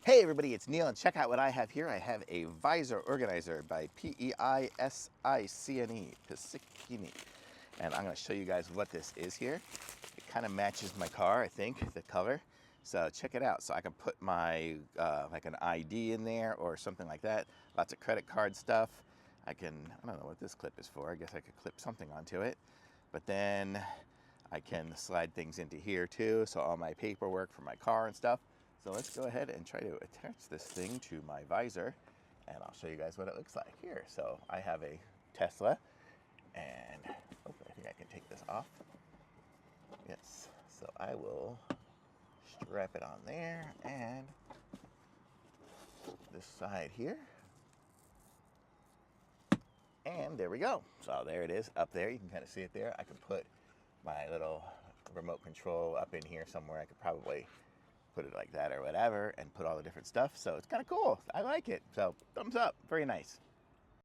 Hey everybody, it's Neil, and check out what I have here. I have a visor organizer by Peisicne, Peisicne. And I'm going to show you guys what this is here. It kind of matches my car, I think, the color. So check it out. So I can put my, like an ID in there or something like that. Lots of credit card stuff. I don't know what this clip is for. I guess I could clip something onto it. But then I can slide things into here too. So all my paperwork for my car and stuff. So let's go ahead and try to attach this thing to my visor, and I'll show you guys what it looks like here. So I have a Tesla, and I think I can take this off. Yes, so I will strap it on there, and this side here. And there we go. So there it is up there. You can kind of see it there. I can put my little remote control up in here somewhere. I could probably put it like that or whatever and put all the different stuff. So it's kind of cool. I like it. So thumbs up. Very nice.